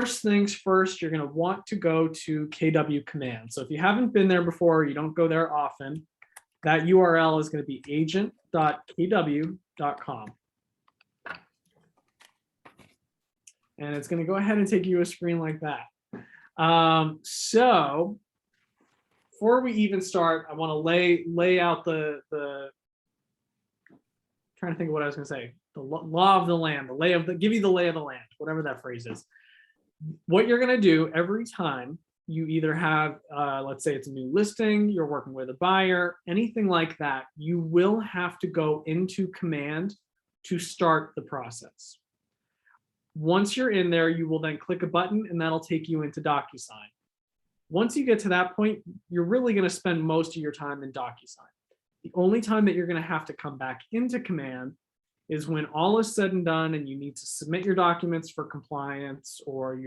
first things first, you're going to want to go to KW command. So if you haven't been there before, you don't go there often, that URL is going to be agent.kw.com. And it's going to go ahead and take you to a screen like that. So before we even start, I want to lay out the trying to think of what I was going to say, the law of the land, give you the lay of the land, whatever that phrase is. What you're going to do every time you either have, let's say it's a new listing, you're working with a buyer, anything like that, you will have to go into command to start the process. Once you're in there, you will then click a button and that'll take you into DocuSign. Once you get to that point, you're really going to spend most of your time in DocuSign. The only time that you're going to have to come back into command is when all is said and done and you need to submit your documents for compliance, or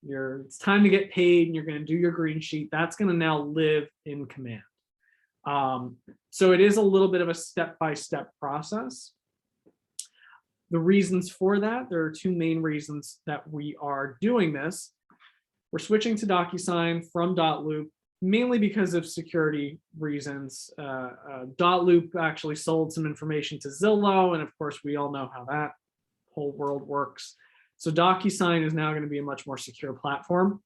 it's time to get paid and you're going to do your green sheet. That's going to now live in command. So it is a little bit of a step-by-step process. The reasons for that, there are two main reasons that we are doing this. We're switching to DocuSign from .loop, mainly because of security reasons. .loop actually sold some information to Zillow, and of course, we all know how that whole world works. So DocuSign is now going to be a much more secure platform.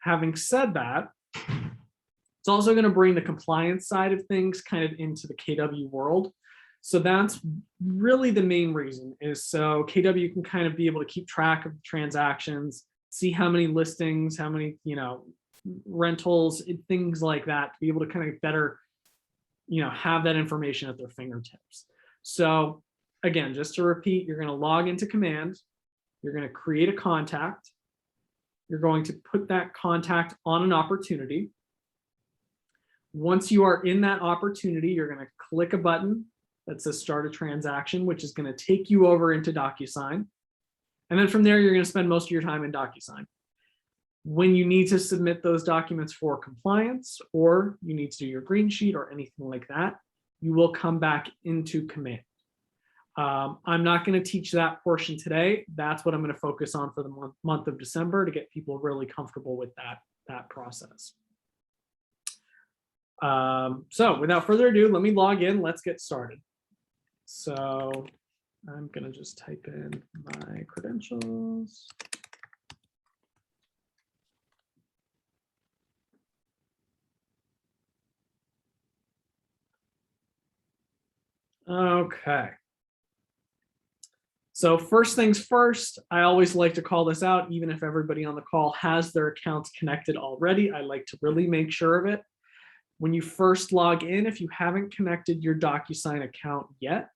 Having said that, it's also going to bring the compliance side of things kind of into the KW world. So that's really the main reason, is so KW can kind of be able to keep track of the transactions, see how many listings, how many, rentals, things like that, to be able to kind of better, have that information at their fingertips. So again, just to repeat, you're going to log into command, you're going to create a contact, you're going to put that contact on an opportunity. Once you are in that opportunity, you're going to click a button that says start a transaction, which is going to take you over into DocuSign. And then from there, you're going to spend most of your time in DocuSign. When you need to submit those documents for compliance, or you need to do your green sheet or anything like that, you will come back into command. I'm not going to teach that portion today. That's what I'm going to focus on for the month of December to get people really comfortable with that process. So without further ado, let me log in. Let's get started. So I'm going to just type in my credentials. Okay. So first things first, I always like to call this out, even if everybody on the call has their accounts connected already. I like to really make sure of it. When you first log in, if you haven't connected your DocuSign account yet,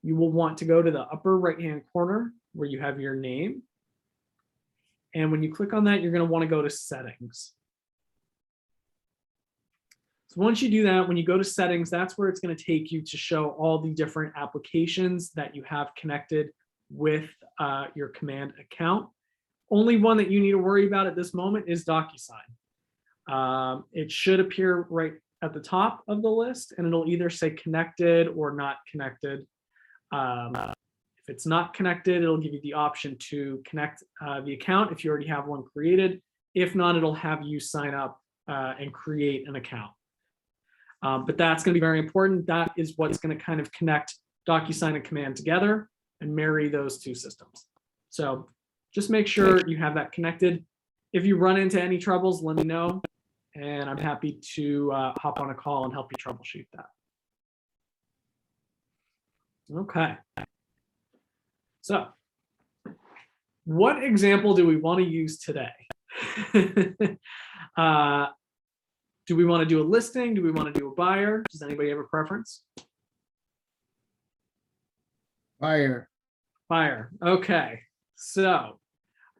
you will want to go to the upper right-hand corner where you have your name. And when you click on that, you're going to want to go to settings. So once you do that, when you go to settings, that's where it's going to take you to show all the different applications that you have connected with your command account. Only one that you need to worry about at this moment is DocuSign. It should appear right at the top of the list, and it'll either say connected or not connected. If it's not connected, it'll give you the option to connect the account if you already have one created. If not, it'll have you sign up and create an account. But that's going to be very important. That is what's going to kind of connect DocuSign and command together and marry those two systems. So just make sure you have that connected. If you run into any troubles, let me know, and I'm happy to hop on a call and help you troubleshoot that. Okay. So what example do we want to use today? Do we want to do a listing? Do we want to do a buyer? Does anybody have a preference? Buyer. Buyer. Okay. So,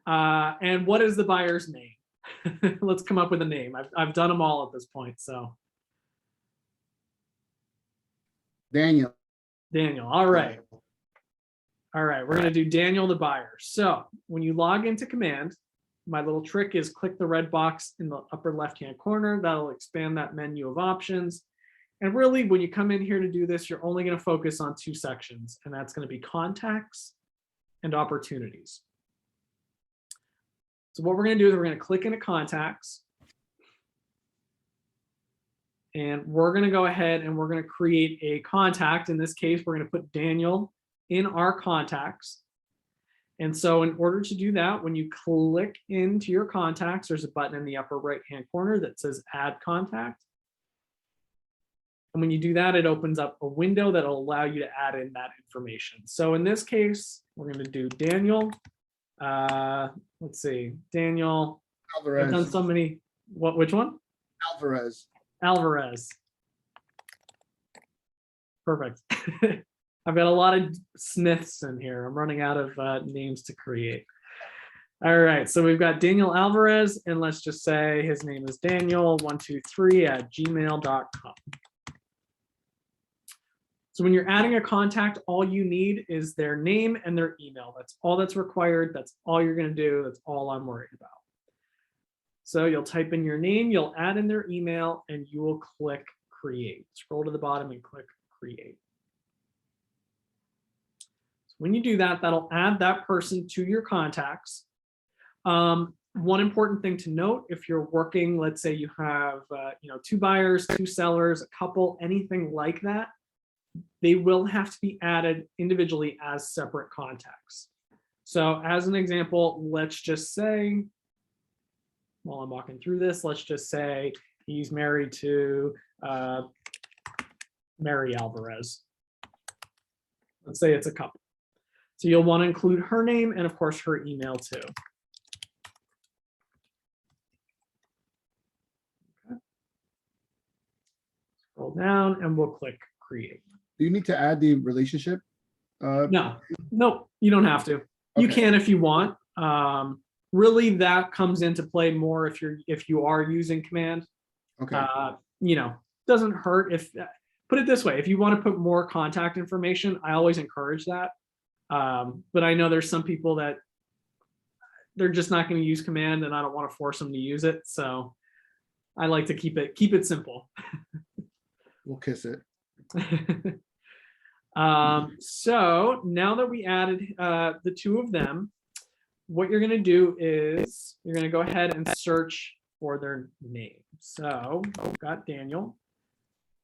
and what is the buyer's name? Let's come up with a name. I've done them all at this point. So, Daniel. Daniel. All right. All right. We're going to do Daniel the buyer. So when you log into command, my little trick is click the red box in the upper left-hand corner. That'll expand that menu of options. And really, when you come in here to do this, you're only going to focus on two sections, and that's going to be contacts and opportunities. So what we're going to do is we're going to click into contacts. And we're going to go ahead and we're going to create a contact. In this case, we're going to put Daniel in our contacts. And so in order to do that, when you click into your contacts, there's a button in the upper right-hand corner that says Add Contact. And when you do that, it opens up a window that will allow you to add in that information. So in this case, we're going to do Daniel. Let's see, Daniel. I've done Alvarez. so many. Which one? Alvarez. Alvarez. Perfect. I've got a lot of Smiths in here. I'm running out of names to create. All right, so we've got Daniel Alvarez, and let's just say his name is Daniel123@gmail.com. So when you're adding a contact, all you need is their name and their email. That's all that's required. That's all you're going to do. That's all I'm worried about. So you'll type in your name, you'll add in their email, and you will click Create. Scroll to the bottom and click Create. So when you do that, that'll add that person to your contacts. One important thing to note, if you're working, let's say you have 2 buyers, 2 sellers, a couple, anything like that, they will have to be added individually as separate contacts. So as an example, let's just say, while I'm walking through this, let's just say he's married to Mary Alvarez. Let's say it's a couple. So you'll want to include her name and of course her email too. Okay. Scroll down and we'll click Create. Do you need to add the relationship? No, nope, you don't have to. You Okay. can if you want. Really, that comes into play more if you are using command. Okay. Doesn't hurt if, put it this way, if you want to put more contact information, I always encourage that. But I know there's some people that they're just not going to use command, and I don't want to force them to use it. So I like to keep it simple. We'll kiss it. So now that we added the 2 of them, what you're going to do is you're going to go ahead and search for their name. So I've got Daniel.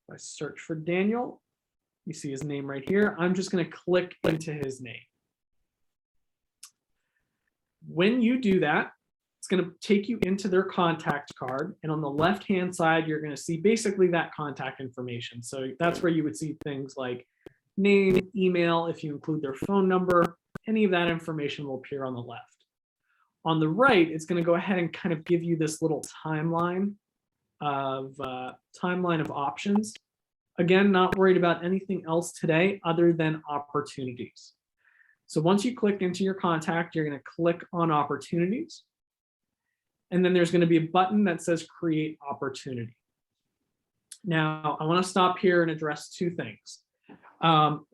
If I search for Daniel, you see his name right here. I'm just going to click into his name. When you do that, it's going to take you into their contact card. And on the left-hand side, you're going to see basically that contact information. So that's where you would see things like name, email, if you include their phone number, any of that information will appear on the left. On the right, it's going to go ahead and kind of give you this little timeline of options. Again, not worried about anything else today other than opportunities. So once you click into your contact, you're going to click on opportunities. And then there's going to be a button that says create opportunity. Now, I want to stop here and address 2 things.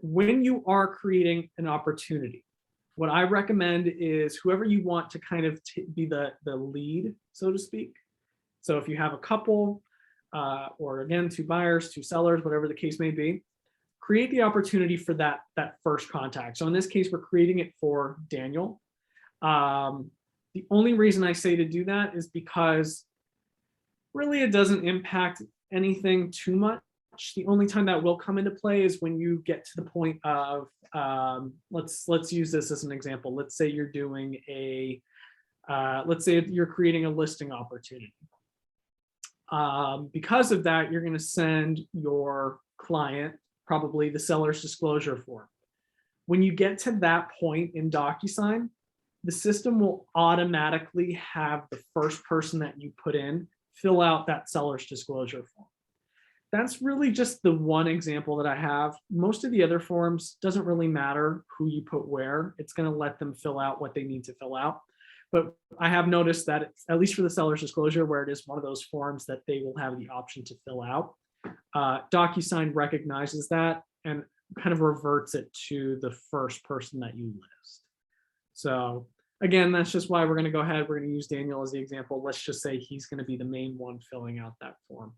When you are creating an opportunity, what I recommend is whoever you want to kind of be the lead, so to speak. So if you have a couple, or again, 2 buyers, 2 sellers, whatever the case may be, create the opportunity for that first contact. So in this case, we're creating it for Daniel. The only reason I say to do that is because really it doesn't impact anything too much. The only time that will come into play is when you get to the point of, let's use this as an example. Let's say you're doing let's say you're creating a listing opportunity. Because of that, you're going to send your client probably the seller's disclosure form. When you get to that point in DocuSign, the system will automatically have the first person that you put in fill out that seller's disclosure form. That's really just the one example that I have. Most of the other forms doesn't really matter who you put where. It's going to let them fill out what they need to fill out. But I have noticed that at least for the seller's disclosure, where it is one of those forms that they will have the option to fill out, DocuSign recognizes that and kind of reverts it to the first person that you list. So again, that's just why we're going to go ahead. We're going to use Daniel as the example. Let's just say he's going to be the main one filling out that form.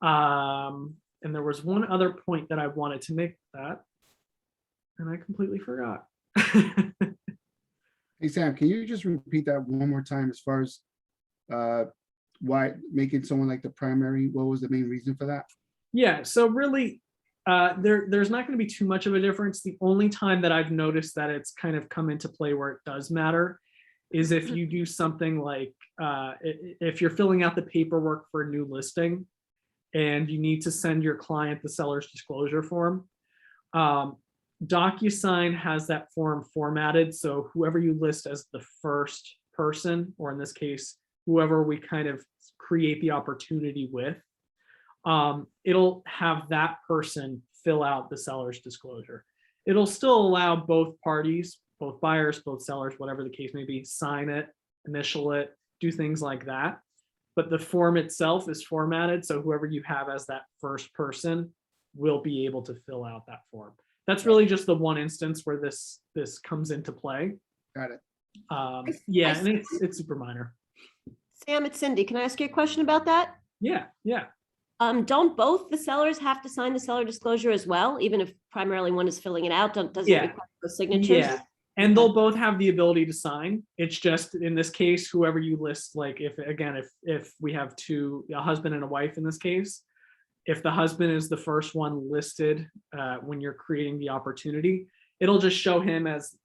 And there was one other point that I wanted to make that, and I completely forgot. Hey, Sam, can you just repeat that one more time as far as why making someone like the primary, what was the main reason for that? Yeah, so really, there's not going to be too much of a difference. The only time that I've noticed that it's kind of come into play where it does matter is if you do something like if you're filling out the paperwork for a new listing and you need to send your client the seller's disclosure form. DocuSign has that form formatted, so whoever you list as the first person, or in this case, whoever we kind of create the opportunity with, it'll have that person fill out the seller's disclosure. It'll still allow both parties, both buyers, both sellers, whatever the case may be, sign it, initial it, do things like that. But the form itself is formatted, so whoever you have as that first person will be able to fill out that form. That's really just the one instance where this comes into play. Got it. Yeah, and it's super minor. Sam, it's Cindy. Can I ask you a question about that? Yeah. Don't both the sellers have to sign the seller disclosure as well, even if primarily one is filling it out? Does it Yeah. require those signatures? Yeah. And they'll both have the ability to sign. It's just in this case, whoever you list, like if we have a husband and a wife in this case, if the husband is the first one listed when you're creating the opportunity, it'll just show him as,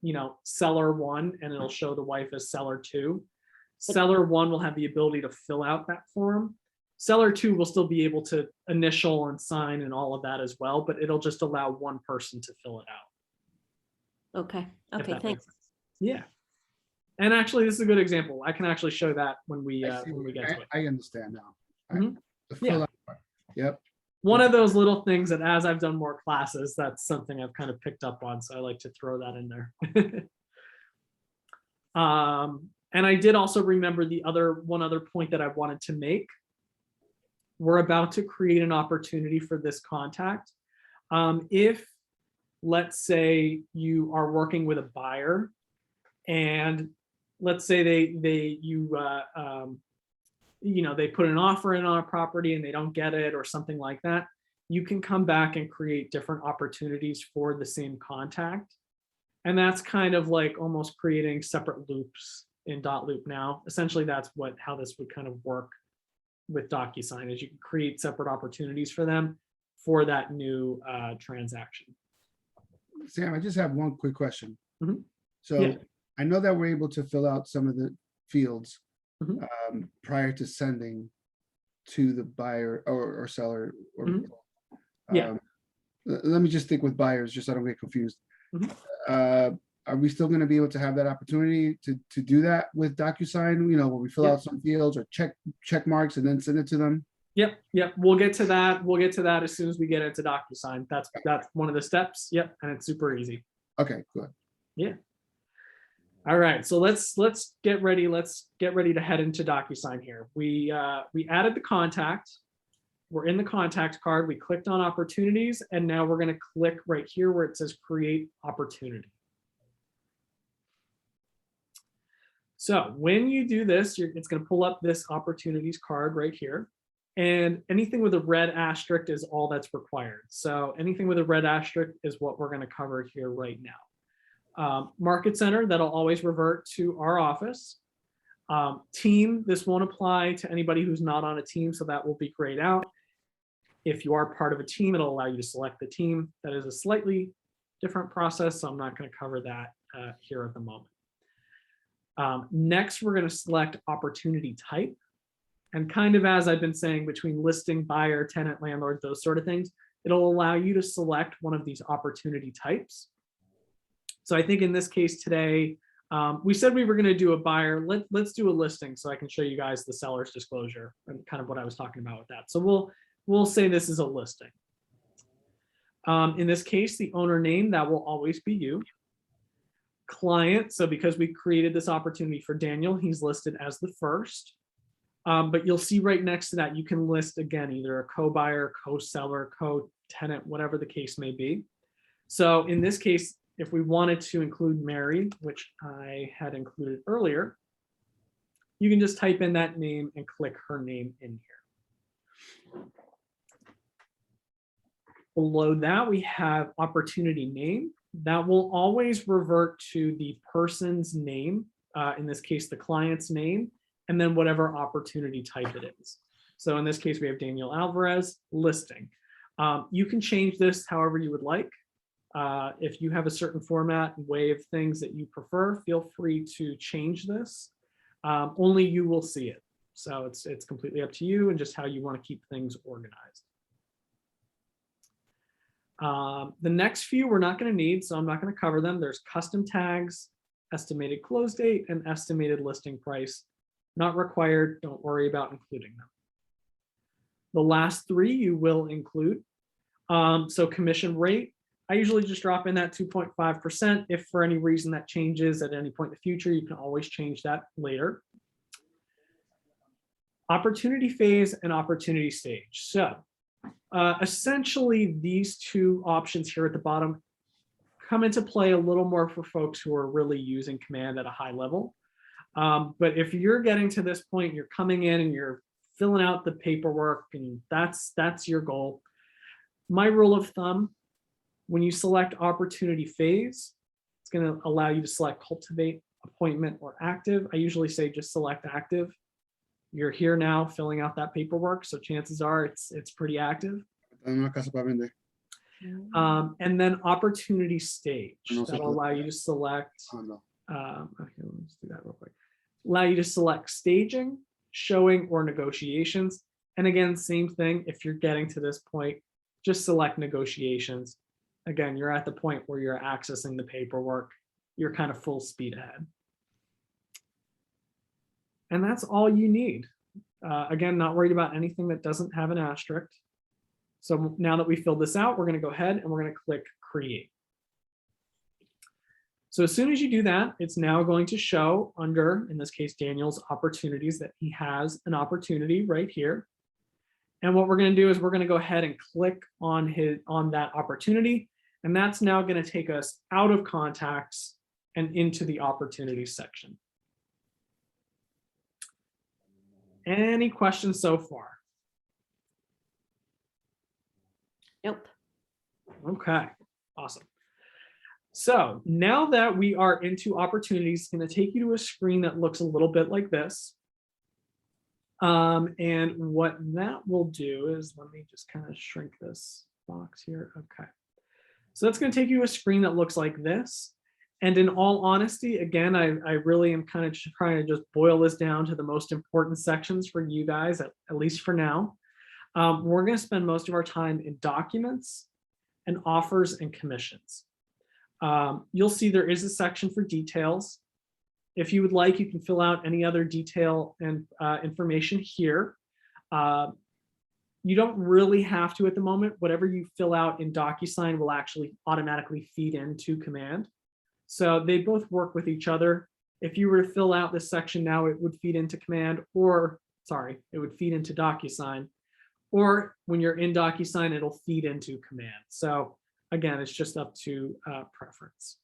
seller 1, and it'll show the wife as seller 2. Seller 1 will have the ability to fill out that form. Seller 2 will still be able to initial and sign and all of that as well, but it'll just allow one person to fill it out. Okay, If that thanks. makes sense. Yeah. And actually, this is a good example. I can actually show that when we get to it. I understand now. Mhm. The fill out part. Yep. One of those little things that as I've done more classes, that's something I've kind of picked up on. So I like to throw that in there. And I did also remember one other point that I wanted to make. We're about to create an opportunity for this contact. If, let's say, you are working with a buyer, and let's say they put an offer in on a property and they don't get it or something like that, you can come back and create different opportunities for the same contact. And that's kind of like almost creating separate loops in .loop now. Essentially, that's how this would kind of work with DocuSign, is you can create separate opportunities for them for that new transaction. Sam, I just have one quick question. Mhm. So Yeah. I know that we're able to fill out some of the fields Mhm. prior to sending to the buyer or seller. Or, Mhm. Yeah. Let me just stick with buyers, just so I don't get confused. Mhm. Are we still going to be able to have that opportunity to do that with DocuSign? When we fill Yeah. out some fields or check marks and then send it to them. Yep. We'll get to that. We'll get to that as soon as we get into DocuSign. That's one of the steps. Yep, and it's super easy. Okay, good. Yeah. All right, so let's get ready. Let's get ready to head into DocuSign here. We added the contact. We're in the contact card. We clicked on opportunities, and now we're going to click right here where it says create opportunity. So when you do this, it's going to pull up this opportunities card right here. And anything with a red asterisk is all that's required. So anything with a red asterisk is what we're going to cover here right now. Market Center, that'll always revert to our office. Team, this won't apply to anybody who's not on a team, so that will be grayed out. If you are part of a team, it'll allow you to select the team. That is a slightly different process, so I'm not going to cover that here at the moment. Next, we're going to select opportunity type. And kind of as I've been saying, between listing, buyer, tenant, landlord, those sort of things, it'll allow you to select one of these opportunity types. So I think in this case today, we said we were going to do a buyer. Let's do a listing so I can show you guys the seller's disclosure and kind of what I was talking about with that. So we'll say this is a listing. In this case, the owner name, that will always be you. Client, so because we created this opportunity for Daniel, he's listed as the first. But you'll see right next to that, you can list again, either a co-buyer, co-seller, co-tenant, whatever the case may be. So in this case, if we wanted to include Mary, which I had included earlier, you can just type in that name and click her name in here. Below that, we have opportunity name. that will always revert to the person's name, in this case, the client's name, and then whatever opportunity type it is. So in this case, we have Daniel Alvarez listing. You can change this however you would like. If you have a certain format and way of things that you prefer, feel free to change this. Only you will see it. So it's completely up to you and just how you want to keep things organized. The next few we're not going to need, so I'm not going to cover them. There's custom tags, estimated close date, and estimated listing price. Not required. Don't worry about including them. The last three you will include. So commission rate, I usually just drop in that 2.5%. If for any reason that changes at any point in the future, you can always change that later. Opportunity phase and opportunity stage. So essentially these two options here at the bottom come into play a little more for folks who are really using command at a high level. But if you're getting to this point, you're coming in and you're filling out the paperwork and that's your goal. My rule of thumb, when you select opportunity phase, it's going to allow you to select cultivate, appointment, or active. I usually say just select active. You're here now filling out that paperwork, so chances are it's pretty active. And then opportunity stage, that'll allow you to select, okay, let's do that real quick. Allow you to select staging, showing, or negotiations. And again, same thing, if you're getting to this point, just select negotiations. Again, you're at the point where you're accessing the paperwork. You're kind of full speed ahead. And that's all you need. Again, not worried about anything that doesn't have an asterisk. So now that we filled this out, we're going to go ahead and we're going to click create. So as soon as you do that, it's now going to show under, in this case, Daniel's opportunities, that he has an opportunity right here. And what we're going to do is we're going to go ahead and click on that opportunity. And that's now going to take us out of contacts and into the opportunities section. Any questions so far? Nope. Okay, awesome. So now that we are into opportunities, it's going to take you to a screen that looks a little bit like this. And what that will do is, let me just kind of shrink this box here. Okay. So that's going to take you to a screen that looks like this. And in all honesty, again, I really am kind of trying to just boil this down to the most important sections for you guys, at least for now. We're going to spend most of our time in documents and offers and commissions. You'll see there is a section for details. If you would like, you can fill out any other detail and information here. You don't really have to at the moment. Whatever you fill out in DocuSign will actually automatically feed into Command. So they both work with each other. If you were to fill out this section now, it would feed into Command, or sorry, it would feed into DocuSign. Or when you're in DocuSign, it'll feed into Command. So again, it's just up to preference.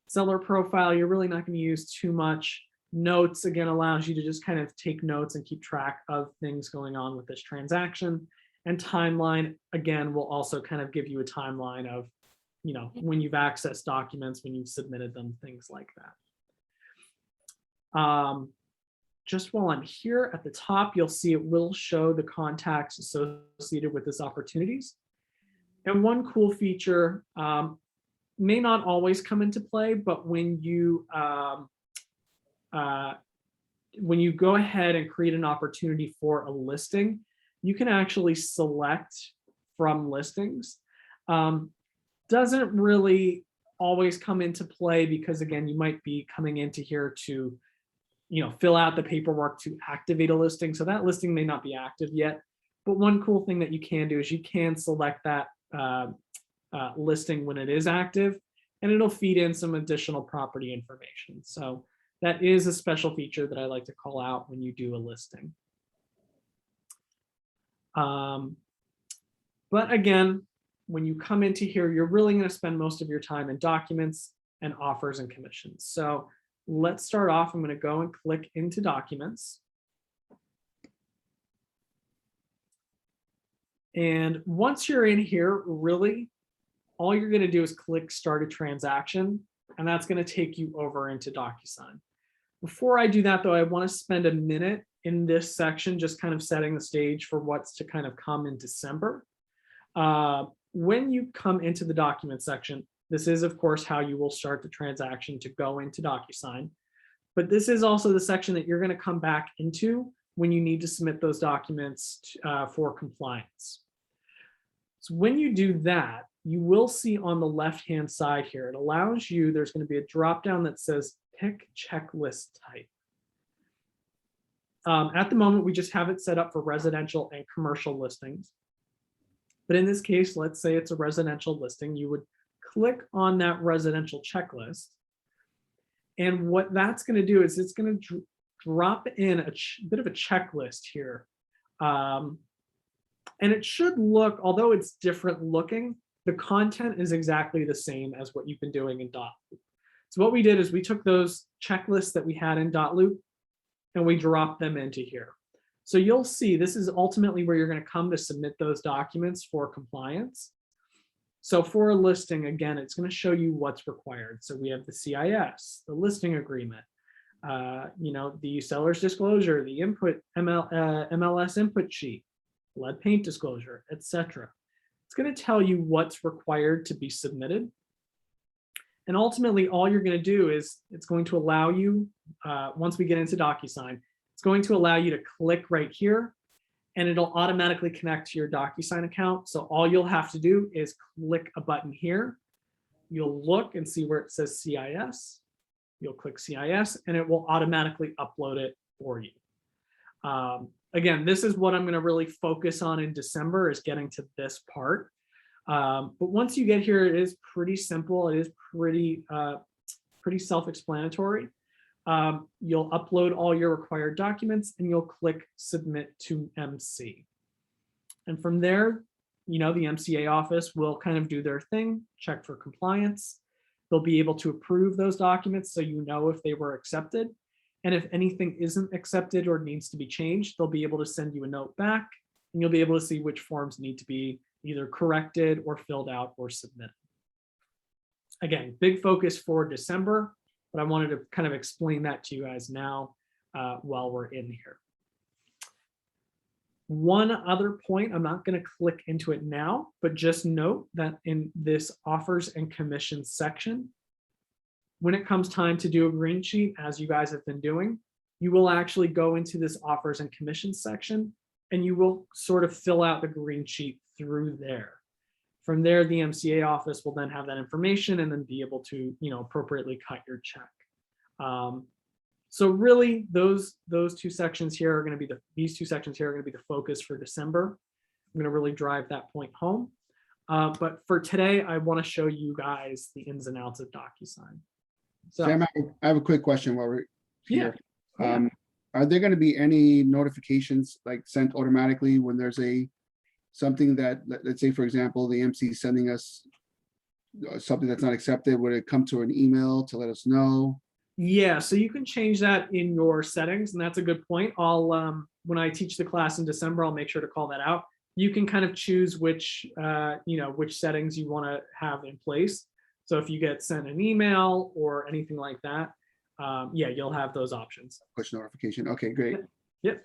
Seller profile, you're really not going to use too much. Notes, again, allows you to just kind of take notes and keep track of things going on with this transaction. And timeline, again, will also kind of give you a timeline of, you know, when you've accessed documents, when you've submitted them, things like that. Just while I'm here at the top, you'll see it will show the contacts associated with this opportunities. And one cool feature may not always come into play, but when you go ahead and create an opportunity for a listing, you can actually select from listings. Doesn't really always come into play because, again, you might be coming into here to, you know, fill out the paperwork to activate a listing. So that listing may not be active yet. But one cool thing that you can do is you can select that listing when it is active, and it'll feed in some additional property information. So that is a special feature that I like to call out when you do a listing. But again, when you come into here, you're really going to spend most of your time in documents and offers and commissions. So let's start off. I'm going to go and click into documents. And once you're in here, really, all you're going to do is click start a transaction, and that's going to take you over into DocuSign. Before I do that though, I want to spend a minute in this section just kind of setting the stage for what's to kind of come in December. When you come into the document section, this is of course how you will start the transaction to go into DocuSign. But this is also the section that you're going to come back into when you need to submit those documents for compliance. So when you do that, you will see on the left-hand side here, it allows you, there's going to be a drop-down that says pick checklist type. At the moment, we just have it set up for residential and commercial listings. But in this case, let's say it's a residential listing, you would click on that residential checklist. And what that's going to do is it's going to drop in a bit of a checklist here. And it should look, although it's different looking, the content is exactly the same as what you've been doing in .loop. So what we did is we took those checklists that we had in .loop and we dropped them into here. So you'll see this is ultimately where you're going to come to submit those documents for compliance. So for a listing, again, it's going to show you what's required. So we have the CIS, the listing agreement, the seller's disclosure, the input MLS input sheet, lead paint disclosure, etc. It's going to tell you what's required to be submitted. And ultimately, all you're going to do is it's going to allow you, once we get into DocuSign, it's going to allow you to click right here and it'll automatically connect to your DocuSign account. So all you'll have to do is click a button here. You'll look and see where it says CIS. You'll click CIS and it will automatically upload it for you. Again, this is what I'm going to really focus on in December, is getting to this part. But once you get here, it is pretty simple. It is pretty self-explanatory. You'll upload all your required documents and you'll click submit to MC. And from there, the MCA office will kind of do their thing, check for compliance. They'll be able to approve those documents so you know if they were accepted. And if anything isn't accepted or needs to be changed, they'll be able to send you a note back and you'll be able to see which forms need to be either corrected or filled out or submitted. Again, big focus for December, but I wanted to kind of explain that to you guys now while we're in here. One other point, I'm not going to click into it now, but just note that in this offers and commissions section, when it comes time to do a green sheet, as you guys have been doing, you will actually go into this offers and commissions section and you will sort of fill out the green sheet through there. From there, the MCA office will then have that information and then be able to, appropriately cut your check. So really, those two sections here are going to be these two sections here are going to be the focus for December. I'm going to really drive that point home. But for today, I want to show you guys the ins and outs of DocuSign. So, Sam, I have a quick question while we're here. Yeah. Are there going to be any notifications like sent automatically when there's something that, let's say, for example, the MC is sending us something that's not accepted? Would it come to an email to let us know? Yeah, so you can change that in your settings, and that's a good point. I'll when I teach the class in December, I'll make sure to call that out. You can kind of choose which which settings you want to have in place. So if you get sent an email or anything like that, yeah, you'll have those options. Push notification. Okay, great. Yep.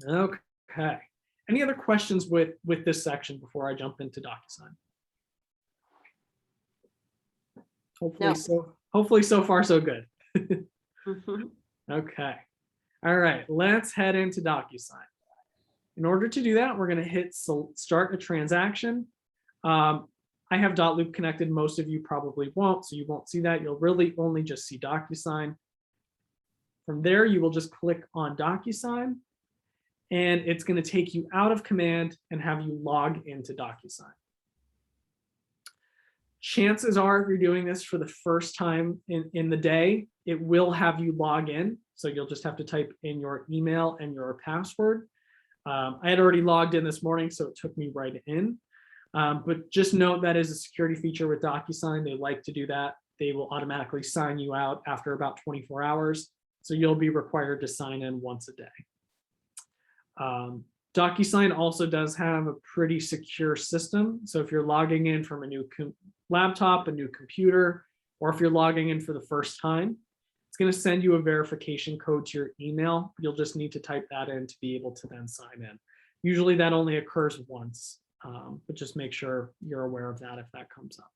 Okay. Any other questions with this section before I jump into DocuSign? Hopefully so far so good. Okay. All right, let's head into DocuSign. In order to do that, we're going to hit start a transaction. I have .loop connected. Most of you probably won't, so you won't see that. You'll really only just see DocuSign. From there, you will just click on DocuSign, and it's going to take you out of command and have you log into DocuSign. Chances are, if you're doing this for the first time in the day, it will have you log in. So you'll just have to type in your email and your password. I had already logged in this morning, so it took me right in. But just note that is a security feature with DocuSign. They like to do that. They will automatically sign you out after about 24 hours. So you'll be required to sign in once a day. DocuSign also does have a pretty secure system. So if you're logging in from a new laptop, a new computer, or if you're logging in for the first time, it's going to send you a verification code to your email. You'll just need to type that in to be able to then sign in. Usually that only occurs once, but just make sure you're aware of that if that comes up.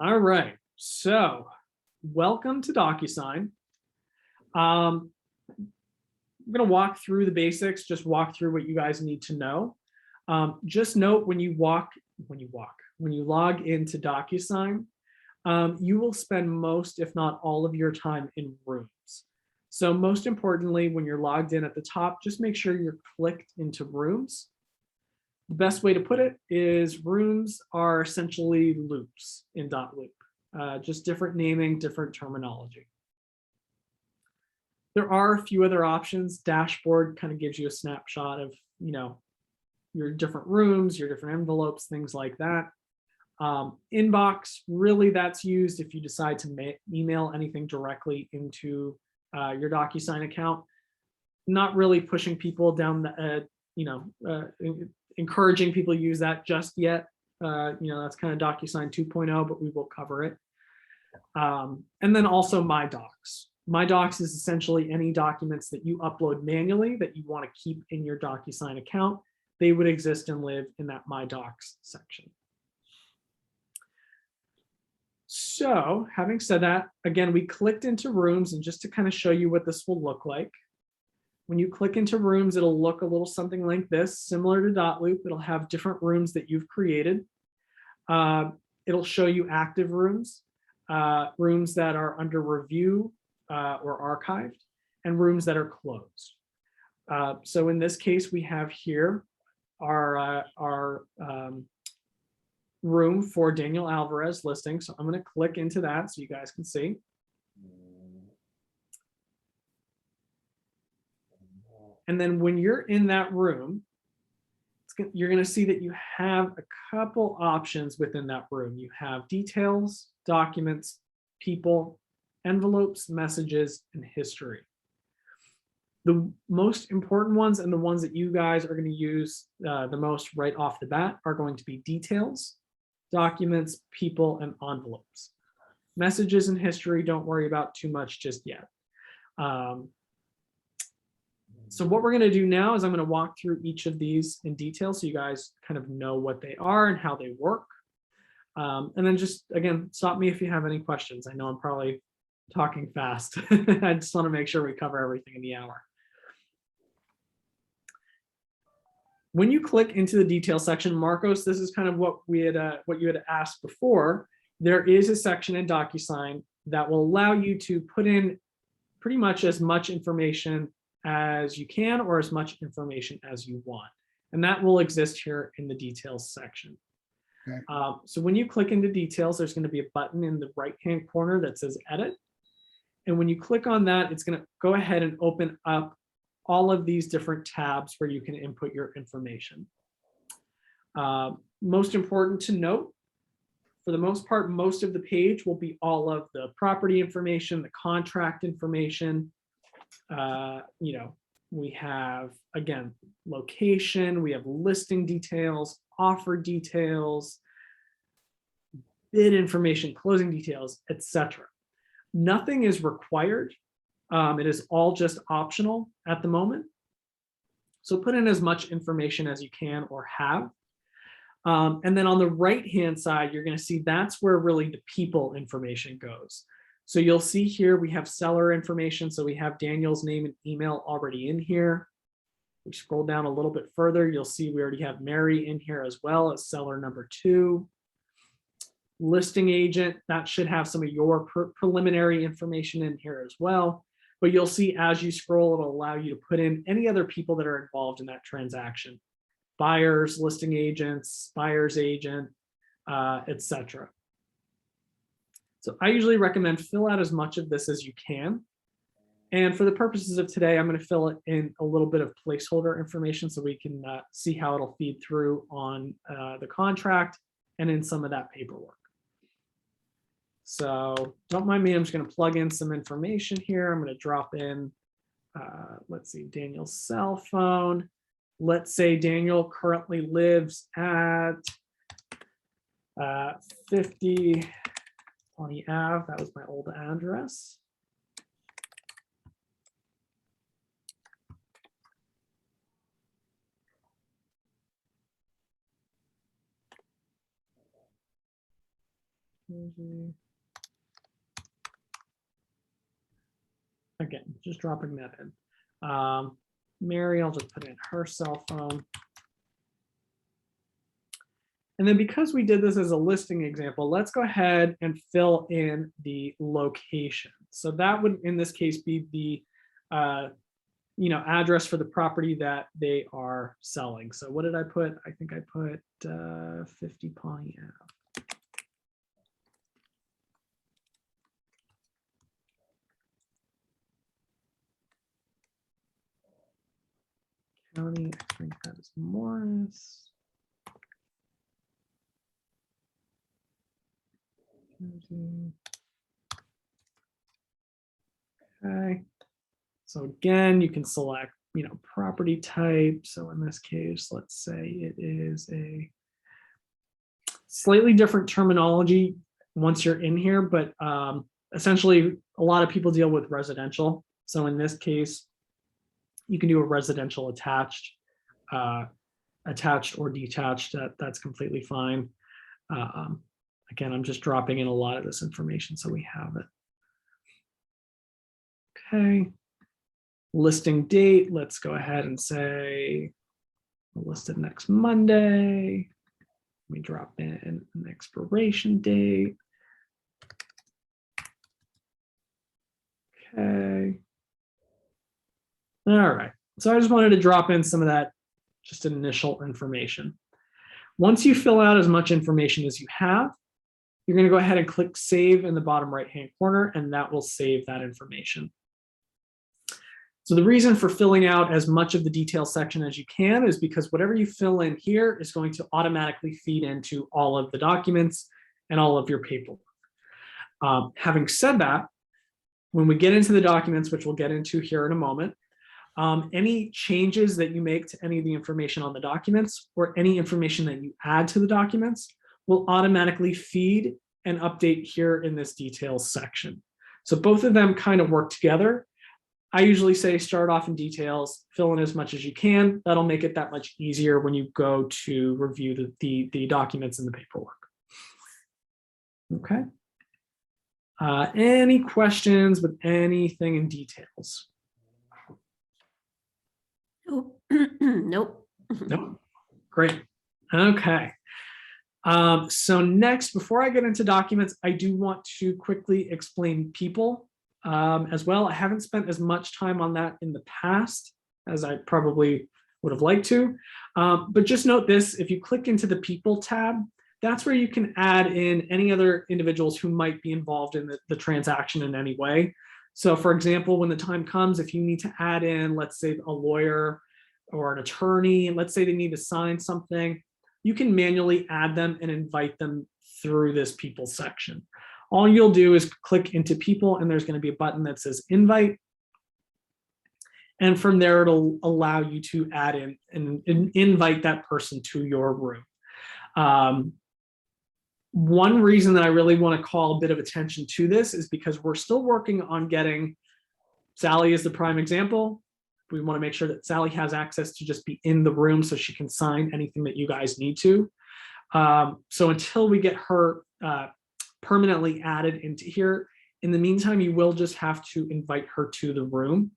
All right, so welcome to DocuSign. I'm going to walk through the basics, just walk through what you guys need to know. Just note when you log into DocuSign, you will spend most, if not all of your time in rooms. So most importantly, when you're logged in at the top, just make sure you're clicked into rooms. The best way to put it is rooms are essentially loops in .loop, just different naming, different terminology. There are a few other options. Dashboard kind of gives you a snapshot of, you know, your different rooms, your different envelopes, things like that. Inbox, really that's used if you decide to email anything directly into your DocuSign account. Not really pushing people down the, encouraging people to use that just yet. That's kind of DocuSign 2.0, but we will cover it. And then also My Docs. My Docs is essentially any documents that you upload manually that you want to keep in your DocuSign account. They would exist and live in that My Docs section. So having said that, again, we clicked into rooms, and just to kind of show you what this will look like. When you click into rooms, it'll look a little something like this, similar to .loop. It'll have different rooms that you've created. It'll show you active rooms, rooms that are under review or archived, and rooms that are closed. So in this case, we have here our room for Daniel Alvarez listing. So I'm going to click into that so you guys can see. And then when you're in that room, you're going to see that you have a couple options within that room. You have details, documents, people, envelopes, messages, and history. The most important ones, and the ones that you guys are going to use the most right off the bat, are going to be details, documents, people, and envelopes. Messages and history, don't worry about too much just yet. So what we're going to do now is I'm going to walk through each of these in detail so you guys kind of know what they are and how they work. And then just, again, stop me if you have any questions. I know I'm probably talking fast. I just want to make sure we cover everything in the hour. When you click into the detail section, Marcos, this is kind of what you had asked before. There is a section in DocuSign that will allow you to put in pretty much as much information as you can or as much information as you want. And that will exist here in the details section. Okay. So when you click into details, there's going to be a button in the right-hand corner that says edit. And when you click on that, it's going to go ahead and open up all of these different tabs where you can input your information. Most important to note, for the most part, most of the page will be all of the property information, the contract information. We have, again, location, we have listing details, offer details, bid information, closing details, etc. Nothing is required. It is all just optional at the moment. So put in as much information as you can or have. And then on the right-hand side, you're going to see that's where really the people information goes. So you'll see here we have seller information. So we have Daniel's name and email already in here. We scroll down a little bit further, you'll see we already have Mary in here as well as seller number 2. Listing agent, that should have some of your preliminary information in here as well. But you'll see as you scroll, it'll allow you to put in any other people that are involved in that transaction. Buyers, listing agents, buyer's agent, etc. So I usually recommend fill out as much of this as you can. And for the purposes of today, I'm going to fill it in a little bit of placeholder information so we can see how it'll feed through on the contract and in some of that paperwork. So don't mind me, I'm just going to plug in some information here. I'm going to drop in let's see, Daniel's cell phone. Let's say Daniel currently lives at 50 Pawnee Ave. That was my old address. Again, just dropping that in. Mary, I'll just put in her cell phone. And then because we did this as a listing example, let's go ahead and fill in the location. So that would, in this case, be the address for the property that they are selling. So what did I put? I think I put 50 Pawnee Ave. County, I think that is Morris. Okay. So again, you can select, property type. So in this case, let's say it is a slightly different terminology once you're in here, but essentially a lot of people deal with residential. So in this case, you can do a residential attached or detached. That's completely fine. Again, I'm just dropping in a lot of this information so we have it. Okay. Listing date. Let's go ahead and say we'll list it next Monday. Let me drop in an expiration date. Okay. All right, so I just wanted to drop in some of that just initial information. Once you fill out as much information as you have, you're going to go ahead and click save in the bottom right-hand corner, and that will save that information. So the reason for filling out as much of the detail section as you can is because whatever you fill in here is going to automatically feed into all of the documents and all of your paperwork. Having said that, when we get into the documents, which we'll get into here in a moment, any changes that you make to any of the information on the documents or any information that you add to the documents will automatically feed and update here in this details section. So both of them kind of work together. I usually say start off in details, fill in as much as you can. That'll make it that much easier when you go to review the documents and the paperwork. Okay. Any questions with anything in details? Nope. Nope. Nope. Great. Okay. So next, before I get into documents, I do want to quickly explain people as well. I haven't spent as much time on that in the past as I probably would have liked to. But just note this, if you click into the people tab, that's where you can add in any other individuals who might be involved in the transaction in any way. So for example, when the time comes, if you need to add in, let's say a lawyer or an attorney, let's say they need to sign something, you can manually add them and invite them through this people section. All you'll do is click into people and there's going to be a button that says invite. And from there, it'll allow you to add in and invite that person to your room. One reason that I really want to call a bit of attention to this is because we're still working on getting, Sally is the prime example. We want to make sure that Sally has access to just be in the room so she can sign anything that you guys need to. So until we get her permanently added into here, in the meantime, you will just have to invite her to the room.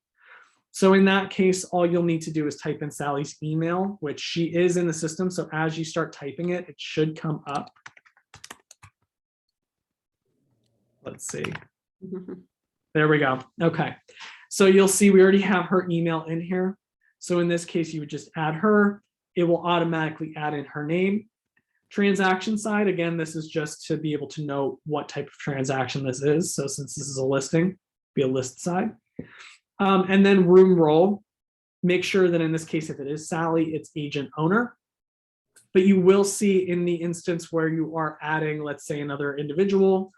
So in that case, all you'll need to do is type in Sally's email, which she is in the system. So as you start typing it, it should come up. Let's see. There we go. Okay. So you'll see we already have her email in here. So in this case, you would just add her. It will automatically add in her name. Transaction side, again, this is just to be able to know what type of transaction this is. So since this is a listing, be a list side. And then room role, make sure that in this case, if it is Sally, it's agent owner. But you will see in the instance where you are adding, let's say, another individual,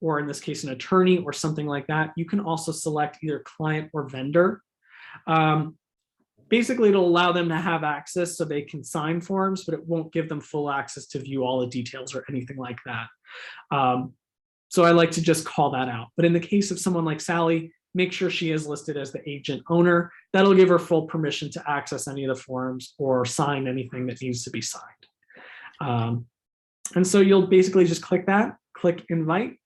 or in this case, an attorney or something like that, you can also select either client or vendor. Basically, it'll allow them to have access so they can sign forms, but it won't give them full access to view all the details or anything like that. So I like to just call that out. But in the case of someone like Sally, make sure she is listed as the agent owner. That'll give her full permission to access any of the forms or sign anything that needs to be signed. And so you'll basically just click that, click invite,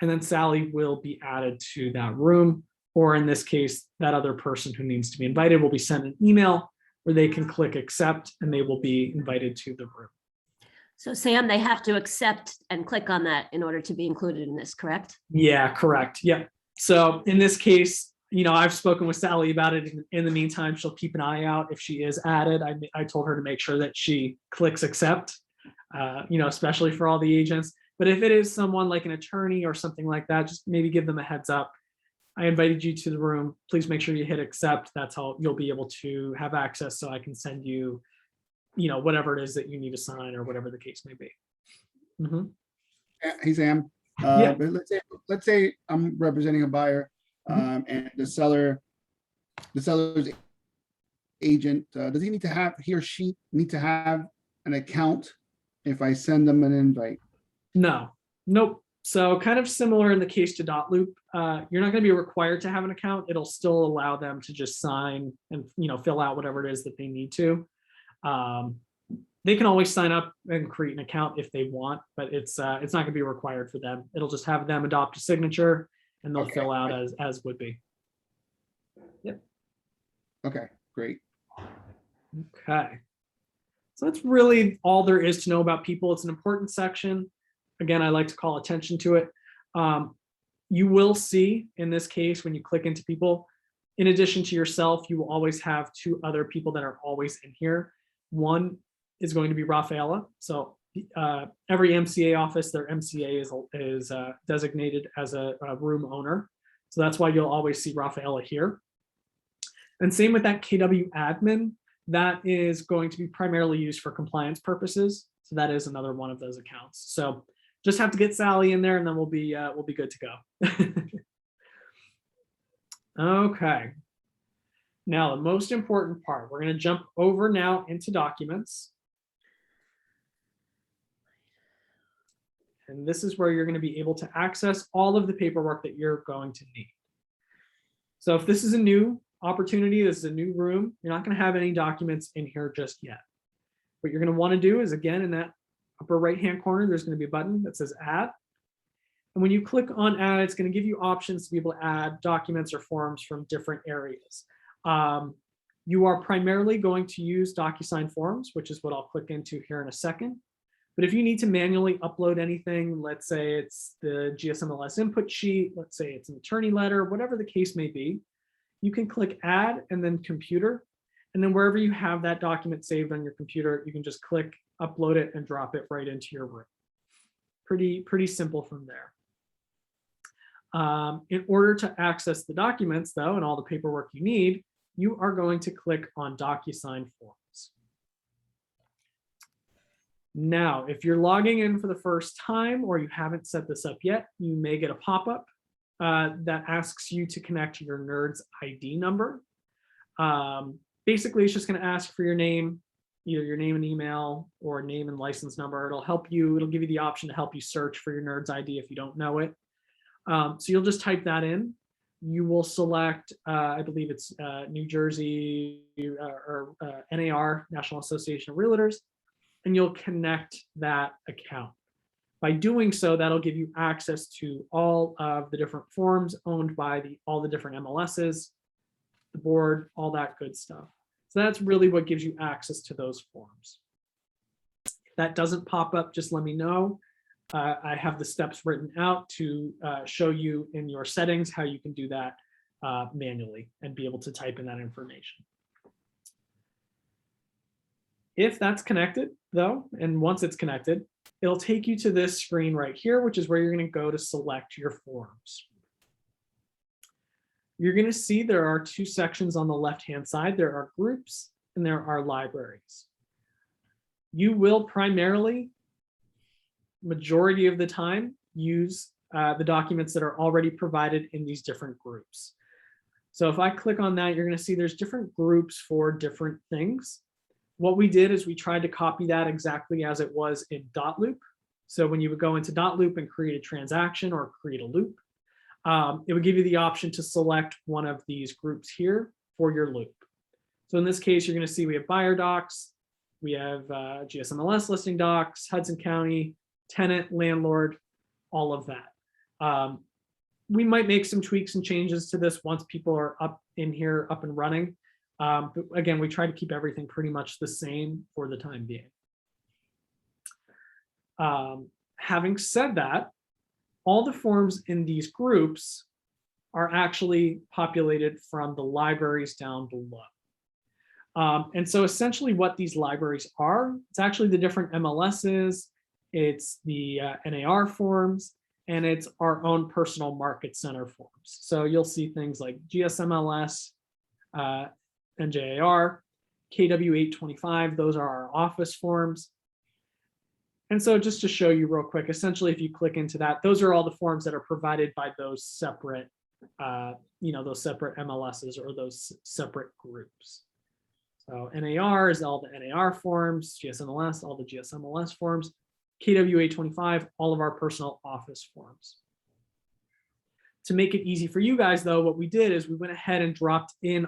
and then Sally will be added to that room. Or in this case, that other person who needs to be invited will be sent an email where they can click accept and they will be invited to the room. So Sam, they have to accept and click on that in order to be included in this, correct? Yeah, correct. Yeah. So in this case, I've spoken with Sally about it. In the meantime, she'll keep an eye out if she is added. I told her to make sure that she clicks accept, especially for all the agents. But if it is someone like an attorney or something like that, just maybe give them a heads up. I invited you to the room. Please make sure you hit accept. That's how you'll be able to have access so I can send you, whatever it is that you need to sign or whatever the case may be. Mhm. Hey, Sam. Yeah. But let's say I'm representing a buyer, and the seller's agent, does he or she need to have an account if I send them an invite? No, nope. So kind of similar in the case to Dotloop, you're not going to be required to have an account. It'll still allow them to just sign and fill out whatever it is that they need to. They can always sign up and create an account if they want, but it's not going to be required for them. It'll just have them adopt a signature and they'll fill out as would be. Yep. Okay, great. Okay. So that's really all there is to know about people. It's an important section. Again, I like to call attention to it. You will see in this case, when you click into people, in addition to yourself, you will always have two other people that are always in here. One is going to be Rafaela. So every MCA office, their MCA is designated as a room owner. So that's why you'll always see Rafaela here. And same with that KW admin, that is going to be primarily used for compliance purposes. So that is another one of those accounts. So just have to get Sally in there and then we'll be good to go. Okay. Now, the most important part, we're going to jump over now into documents. And this is where you're going to be able to access all of the paperwork that you're going to need. So if this is a new opportunity, this is a new room, you're not going to have any documents in here just yet. What you're going to want to do is, again, in that upper right-hand corner, there's going to be a button that says add. And when you click on add, it's going to give you options to be able to add documents or forms from different areas. You are primarily going to use DocuSign forms, which is what I'll click into here in a second. But if you need to manually upload anything, let's say it's the GSMLS input sheet, let's say it's an attorney letter, whatever the case may be, you can click add and then computer. And then wherever you have that document saved on your computer, you can just click upload it and drop it right into your room. Pretty simple from there. In order to access the documents, though, and all the paperwork you need, you are going to click on DocuSign Forms. Now, if you're logging in for the first time or you haven't set this up yet, you may get a pop-up that asks you to connect your NERDS ID number. Basically, it's just going to ask for your name, either your name and email or name and license number. It'll help you, it'll give you the option to help you search for your NERDS ID if you don't know it. So you'll just type that in. You will select, I believe it's New Jersey or NAR, National Association of Realtors, and you'll connect that account. By doing so, that'll give you access to all of the different forms owned by all the different MLSs, the board, all that good stuff. So that's really what gives you access to those forms. If that doesn't pop up, just let me know. I have the steps written out to show you in your settings how you can do that manually and be able to type in that information. If that's connected, though, and once it's connected, it'll take you to this screen right here, which is where you're going to go to select your forms. You're going to see there are two sections on the left-hand side. There are groups and there are libraries. You will primarily, majority of the time, use the documents that are already provided in these different groups. So if I click on that, you're going to see there's different groups for different things. What we did is we tried to copy that exactly as it was in .loop. So when you would go into .loop and create a transaction or create a loop, it would give you the option to select one of these groups here for your loop. So in this case, you're going to see we have buyer docs, we have GSMLS listing docs, Hudson County, tenant, landlord, all of that. We might make some tweaks and changes to this once people are up in here, up and running. But again, we try to keep everything pretty much the same for the time being. Having said that, all the forms in these groups are actually populated from the libraries down below. And so essentially what these libraries are, it's actually the different MLSs, it's the NAR forms, and it's our own personal market center forms. So you'll see things like GSMLS, NJAR, KW825, those are our office forms. And so just to show you real quick, essentially, if you click into that, those are all the forms that are provided by those separate, those separate MLSs or those separate groups. So NAR is all the NAR forms, GSMLS, all the GSMLS forms, KW825, all of our personal office forms. To make it easy for you guys, though, what we did is we went ahead and dropped in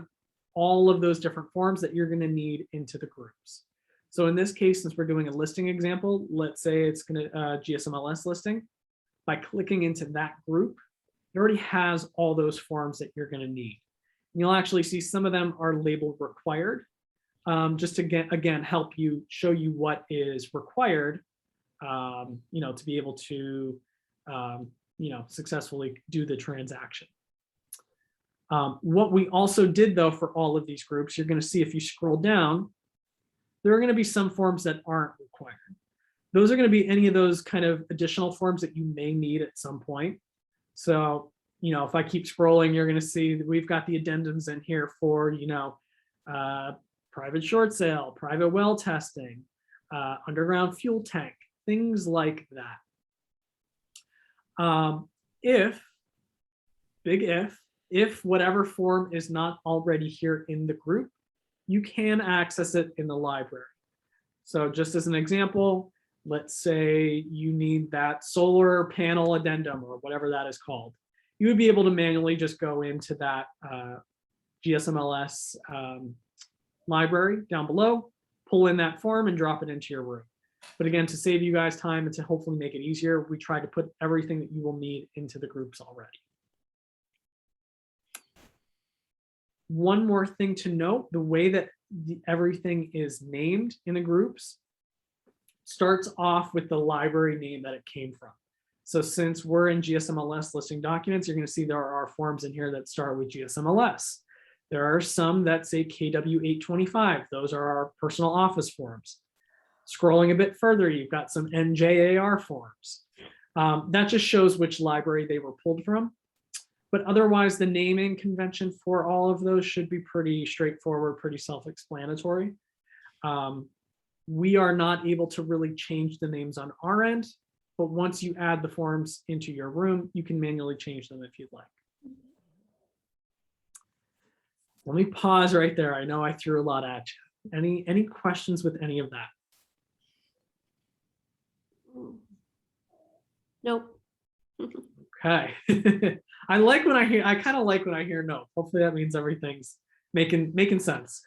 all of those different forms that you're going to need into the groups. So in this case, since we're doing a listing example, let's say it's going to GSMLS listing. By clicking into that group, it already has all those forms that you're going to need. And you'll actually see some of them are labeled required, just to again help you, show you what is required, to be able to successfully do the transaction. What we also did, though, for all of these groups, you're going to see if you scroll down, there are going to be some forms that aren't required. Those are going to be any of those kind of additional forms that you may need at some point. So, if I keep scrolling, you're going to see that we've got the addendums in here for, private short sale, private well testing, underground fuel tank, things like that. If whatever form is not already here in the group, you can access it in the library. So just as an example, let's say you need that solar panel addendum or whatever that is called. You would be able to manually just go into that GSMLS library down below, pull in that form and drop it into your room. But again, to save you guys time and to hopefully make it easier, we try to put everything that you will need into the groups already. One more thing to note, the way that everything is named in the groups starts off with the library name that it came from. So since we're in GSMLS listing documents, you're going to see there are forms in here that start with GSMLS. There are some that say KW825. Those are our personal office forms. Scrolling a bit further, you've got some NJAR forms. That just shows which library they were pulled from. But otherwise, the naming convention for all of those should be pretty straightforward, pretty self-explanatory. We are not able to really change the names on our end, but once you add the forms into your room, you can manually change them if you'd like. Let me pause right there. I know I threw a lot at you. Any questions with any of that? Nope. Okay. I kind of like when I hear no. Hopefully that means everything's making sense.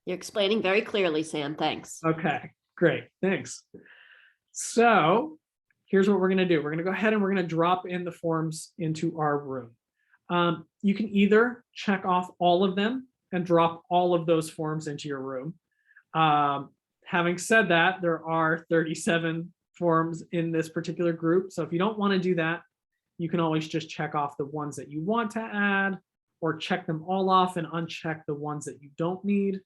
You're explaining very clearly, Sam. Thanks. Okay, great. Thanks. So here's what we're going to do. We're going to go ahead and we're going to drop in the forms into our room. You can either check off all of them and drop all of those forms into your room. Having said that, there are 37 forms in this particular group. So if you don't want to do that, you can always just check off the ones that you want to add or check them all off and uncheck the ones that you don't need.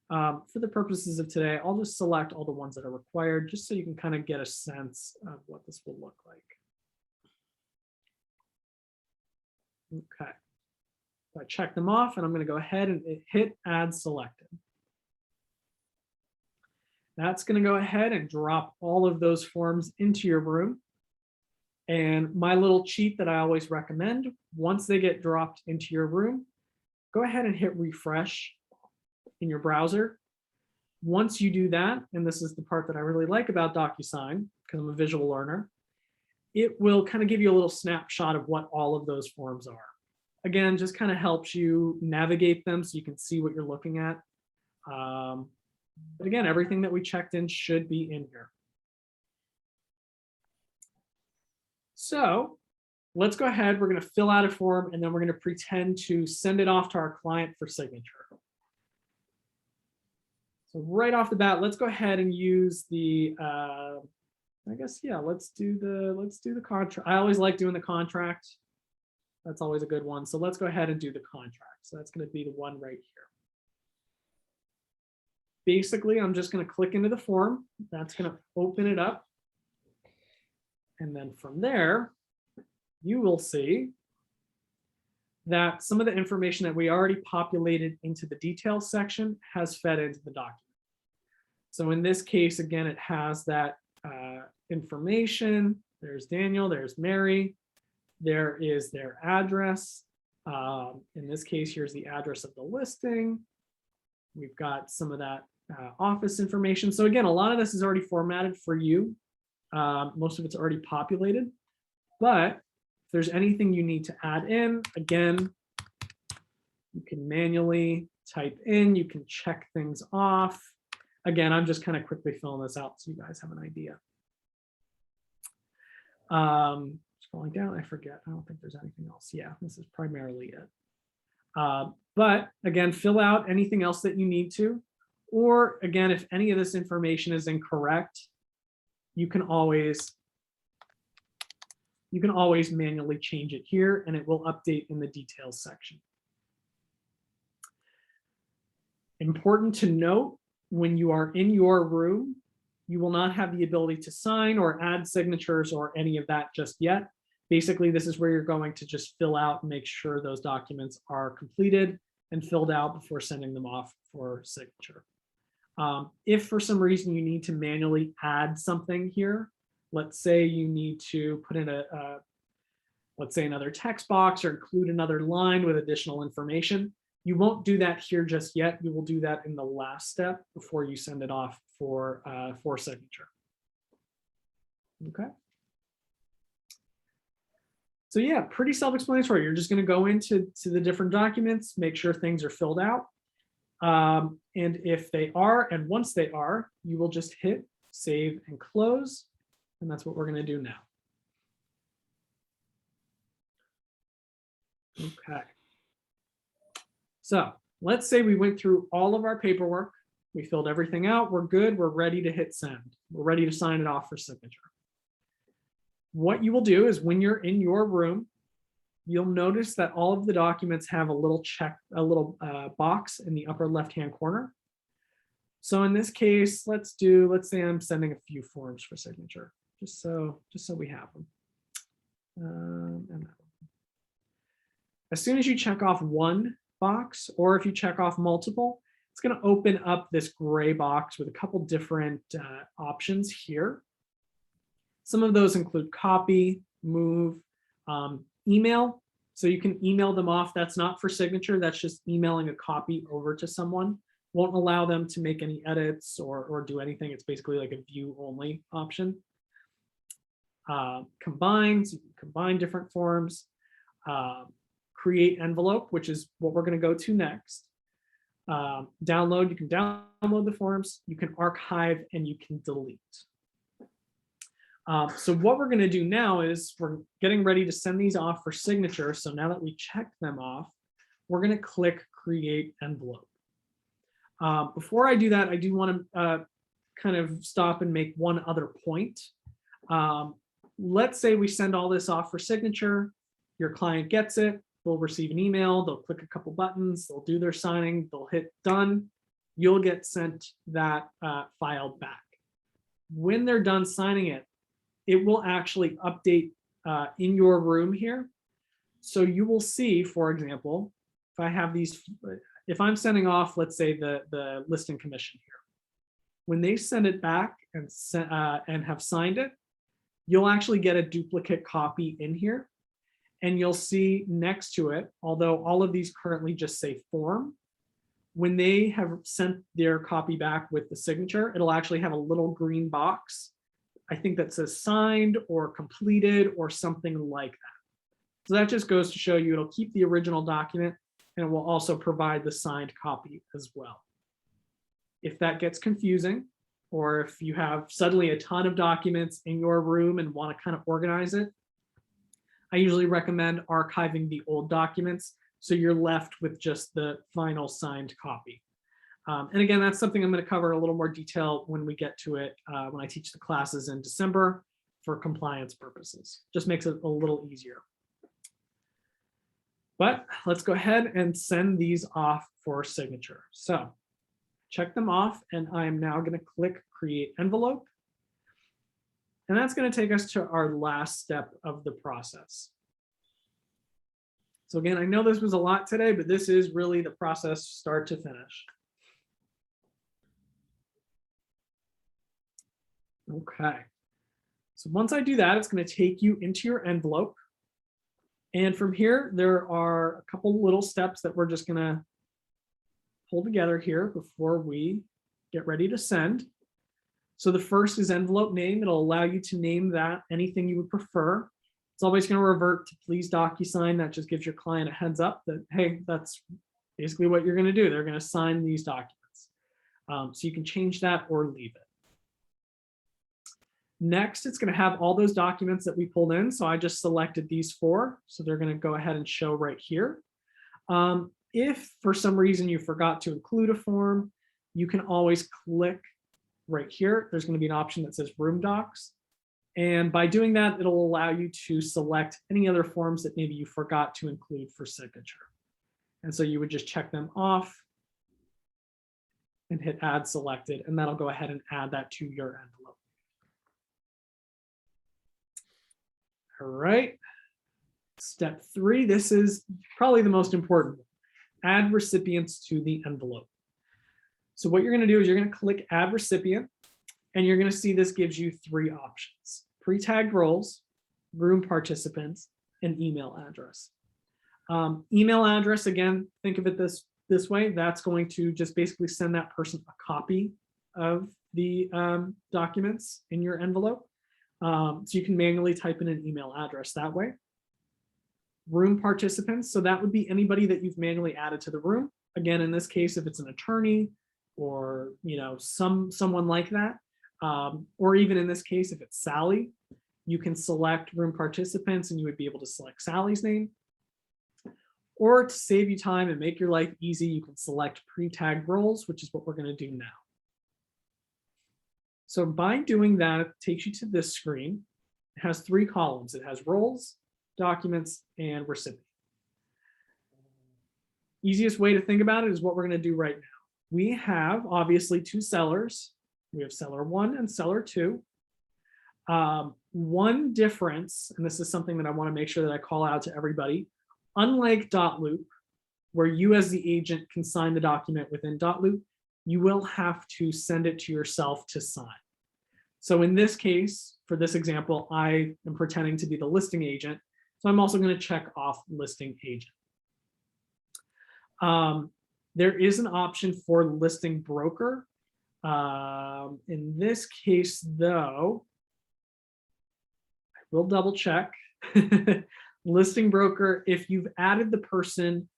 For the purposes of today, I'll just select all the ones that are required just so you can kind of get a sense of what this will look like. Okay, so I check them off and I'm going to go ahead and hit add selected. That's going to go ahead and drop all of those forms into your room. And my little cheat that I always recommend, once they get dropped into your room, go ahead and hit refresh in your browser. Once you do that, and this is the part that I really like about DocuSign, because I'm a visual learner, it will kind of give you a little snapshot of what all of those forms are. Again, just kind of helps you navigate them so you can see what you're looking at. But again, everything that we checked in should be in here. So let's go ahead. We're going to fill out a form, and then we're going to pretend to send it off to our client for signature. So right off the bat, let's go ahead and use the, I guess, yeah, let's do the contract. I always like doing the contract. That's always a good one. So let's go ahead and do the contract. So that's going to be the one right here. Basically, I'm just going to click into the form. That's going to open it up. And then from there, you will see that some of the information that we already populated into the details section has fed into the document. So in this case, again, it has that information. There's Daniel, there's Mary, there is their address. In this case, here's the address of the listing. We've got some of that office information. So again, a lot of this is already formatted for you. Most of it's already populated, but if there's anything you need to add in, again, you can manually type in, you can check things off. Again, I'm just kind of quickly filling this out so you guys have an idea. Scrolling down, I forget, I don't think there's anything else. Yeah, this is primarily it. But again, fill out anything else that you need to, or again, if any of this information is incorrect, you can always manually change it here, and it will update in the details section. Important to note, when you are in your room, you will not have the ability to sign or add signatures or any of that just yet. Basically, this is where you're going to just fill out and make sure those documents are completed and filled out before sending them off for signature. If for some reason you need to manually add something here, let's say you need to put in let's say another text box or include another line with additional information, you won't do that here just yet. You will do that in the last step before you send it off for signature. Okay. So yeah, pretty self-explanatory. You're just going to go into the different documents, make sure things are filled out. And if they are, and once they are, you will just hit save and close. And that's what we're going to do now. Okay. So let's say we went through all of our paperwork. We filled everything out. We're good. We're ready to hit send. We're ready to sign it off for signature. What you will do is when you're in your room, you'll notice that all of the documents have a little box in the upper left-hand corner. So in this case, let's say I'm sending a few forms for signature, just so we have them. And as soon as you check off one box, or if you check off multiple, it's going to open up this gray box with a couple different options here. Some of those include copy, move, email. So you can email them off. That's not for signature. That's just emailing a copy over to someone. Won't allow them to make any edits or do anything. It's basically like a view only option. Combine, so you can combine different forms. Create envelope, which is what we're going to go to next. Download, you can download the forms, you can archive, and you can delete. So what we're going to do now is we're getting ready to send these off for signature. So now that we checked them off, we're going to click create envelope. Before I do that, I do want to kind of stop and make one other point. Let's say we send all this off for signature. Your client gets it. They'll receive an email. They'll click a couple buttons. They'll do their signing. They'll hit done. You'll get sent that file back. When they're done signing it, it will actually update in your room here. So you will see, for example, if I have these, if I'm sending off, let's say the listing commission here, when they send it back and have signed it, you'll actually get a duplicate copy in here. And you'll see next to it, although all of these currently just say form, when they have sent their copy back with the signature, it'll actually have a little green box, I think that says signed or completed or something like that. So that just goes to show you it'll keep the original document and it will also provide the signed copy as well. If that gets confusing, or if you have suddenly a ton of documents in your room and want to kind of organize it, I usually recommend archiving the old documents so you're left with just the final signed copy. And again, that's something I'm going to cover in a little more detail when we get to it, when I teach the classes in December for compliance purposes. Just makes it a little easier. But let's go ahead and send these off for signature. So check them off, and I'm now going to click Create Envelope. And that's going to take us to our last step of the process. So again, I know this was a lot today, but this is really the process start to finish. Okay. So once I do that, it's going to take you into your envelope. And from here, there are a couple little steps that we're just going to pull together here before we get ready to send. So the first is envelope name. It'll allow you to name that anything you would prefer. It's always going to revert to please DocuSign. That just gives your client a heads up that, hey, that's basically what you're going to do. They're going to sign these documents. So you can change that or leave it. Next, it's going to have all those documents that we pulled in. So I just selected these 4. So they're going to go ahead and show right here. If for some reason you forgot to include a form, you can always click right here. There's going to be an option that says room docs. And by doing that, it'll allow you to select any other forms that maybe you forgot to include for signature. And so you would just check them off and hit add selected, and that'll go ahead and add that to your envelope. All right. Step 3, this is probably the most important one. Add recipients to the envelope. So what you're going to do is you're going to click add recipient, and you're going to see this gives you 3 options: pre-tagged roles, room participants, and email address. Email address, again, think of it this way. That's going to just basically send that person a copy of the documents in your envelope. So you can manually type in an email address that way. Room participants, so that would be anybody that you've manually added to the room. Again, in this case, if it's an attorney or someone like that, or even in this case, if it's Sally, you can select room participants and you would be able to select Sally's name. Or to save you time and make your life easy, you can select pre-tagged roles, which is what we're going to do now. So by doing that, it takes you to this screen. It has 3 columns. It has roles, documents, and recipient. Easiest way to think about it is what we're going to do right now. We have obviously 2 sellers. We have seller 1 and seller 2. One difference, and this is something that I want to make sure that I call out to everybody, unlike .loop, where you as the agent can sign the document within .loop, you will have to send it to yourself to sign. So in this case, for this example, I am pretending to be the listing agent. So I'm also going to check off listing agent. There is an option for listing broker. In this case, though, I will double check. Listing broker, if you've added the person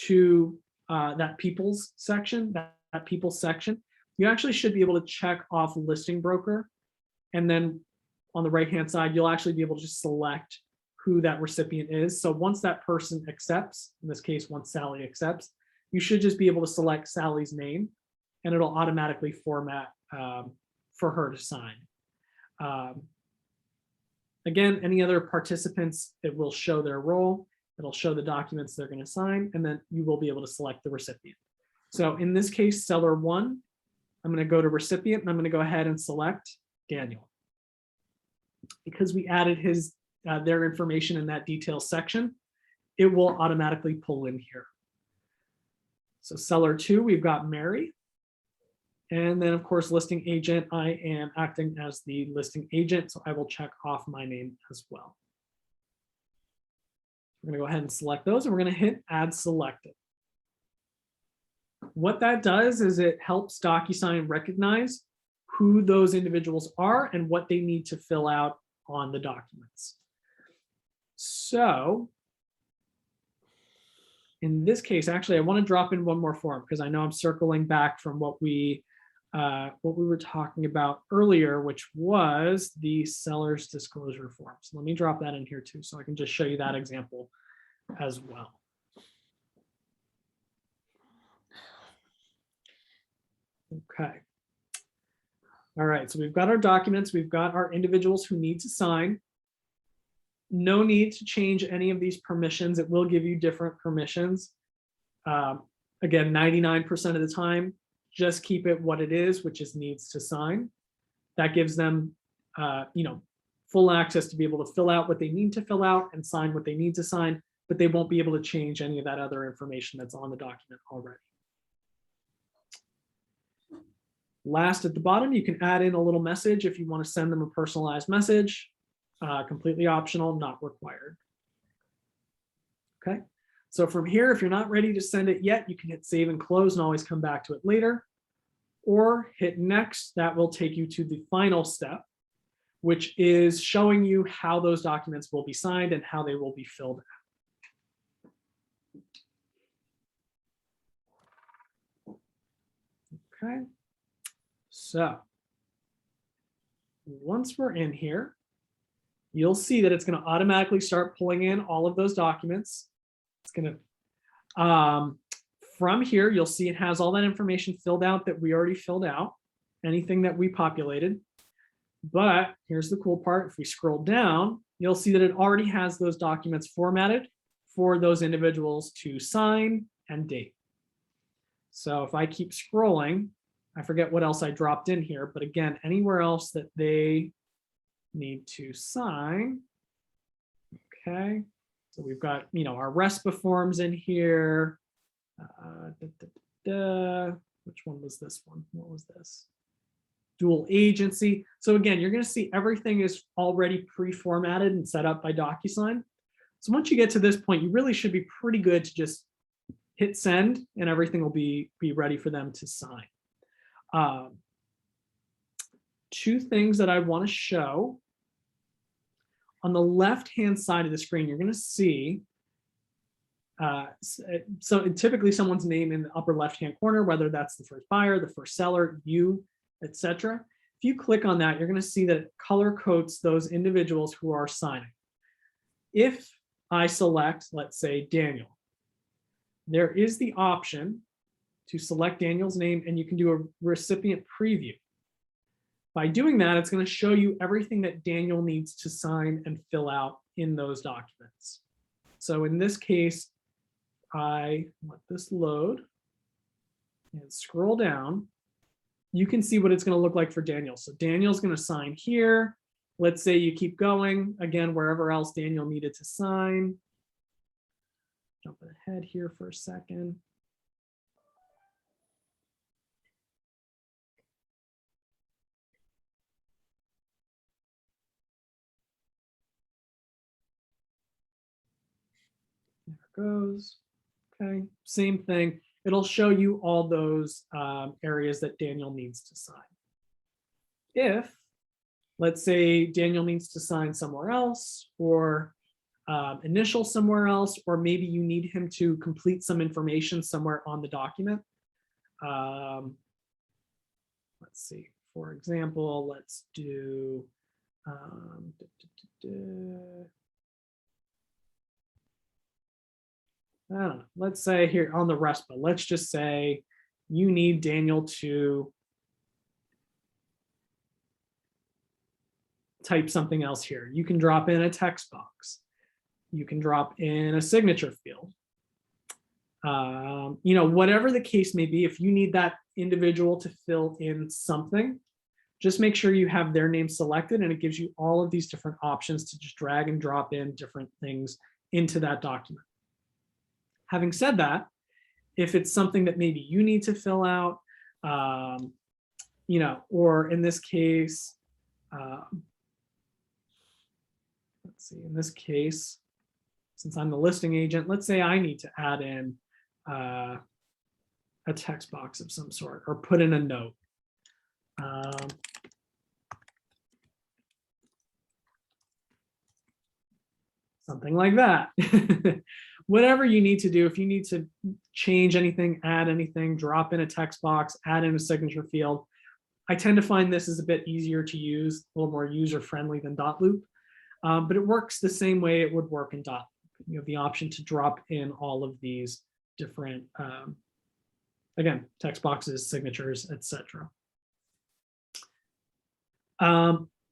to that people's section, that people section, you actually should be able to check off listing broker. And then on the right-hand side, you'll actually be able to just select who that recipient is. So once that person accepts, in this case, once Sally accepts, you should just be able to select Sally's name and it'll automatically format for her to sign. Again, any other participants, it will show their role. It'll show the documents they're going to sign, and then you will be able to select the recipient. So in this case, seller 1, I'm going to go to recipient, and I'm going to go ahead and select Daniel. Because we added their information in that details section, it will automatically pull in here. So seller 2, we've got Mary. And then of course, listing agent, I am acting as the listing agent, so I will check off my name as well. We're gonna go ahead and select those, and we're gonna hit add selected. What that does is it helps DocuSign recognize who those individuals are and what they need to fill out on the documents. So in this case, actually, I want to drop in one more form because I know I'm circling back from what we were talking about earlier, which was the seller's disclosure form. So let me drop that in here too, so I can just show you that example as well. Okay. All right, so we've got our documents, we've got our individuals who need to sign. No need to change any of these permissions. It will give you different permissions. Again, 99% of the time, just keep it what it is, which is needs to sign. That gives them, full access to be able to fill out what they need to fill out and sign what they need to sign, but they won't be able to change any of that other information that's on the document already. Last at the bottom, you can add in a little message if you want to send them a personalized message. Completely optional, not required. Okay, so from here, if you're not ready to send it yet, you can hit save and close and always come back to it later, or hit next. That will take you to the final step, which is showing you how those documents will be signed and how they will be filled out. Okay, so once we're in here, you'll see that it's going to automatically start pulling in all of those documents. It's going to, from here, you'll see it has all that information filled out that we already filled out, anything that we populated. But here's the cool part. If we scroll down, you'll see that it already has those documents formatted for those individuals to sign and date. So if I keep scrolling, I forget what else I dropped in here, but again, anywhere else that they need to sign. Okay, so we've got, our RESPA forms in here. Which one was this one? What was this? Dual agency. So again, you're going to see everything is already pre-formatted and set up by DocuSign. So once you get to this point, you really should be pretty good to just hit send and everything will be ready for them to sign. Two things that I want to show. On the left-hand side of the screen, you're going to see, so typically someone's name in the upper left-hand corner, whether that's the first buyer, the first seller, you, etc. If you click on that, you're going to see that it color codes those individuals who are signing. If I select, let's say, Daniel, there is the option to select Daniel's name and you can do a recipient preview. By doing that, it's going to show you everything that Daniel needs to sign and fill out in those documents. So in this case, I let this load and scroll down. You can see what it's going to look like for Daniel. So Daniel's going to sign here. Let's say you keep going, again, wherever else Daniel needed to sign. Jump ahead here for a second. There it goes. Okay, same thing. It'll show you all those areas that Daniel needs to sign. If, let's say, Daniel needs to sign somewhere else or initial somewhere else, or maybe you need him to complete some information somewhere on the document. Let's see, for example, let's do, I don't know, let's say here on the RESPA, let's just say you need Daniel to type something else here. You can drop in a text box. You can drop in a signature field. Whatever the case may be, if you need that individual to fill in something, just make sure you have their name selected and it gives you all of these different options to just drag and drop in different things into that document. Having said that, if it's something that maybe you need to fill out, or in this case, let's see, in this case, since I'm the listing agent, let's say I need to add in a text box of some sort or put in a note. Something like that. Whatever you need to do, if you need to change anything, add anything, drop in a text box, add in a signature field. I tend to find this is a bit easier to use, a little more user-friendly than Dotloop, but it works the same way it would work in Dotloop. You have the option to drop in all of these different, again, text boxes, signatures, etc.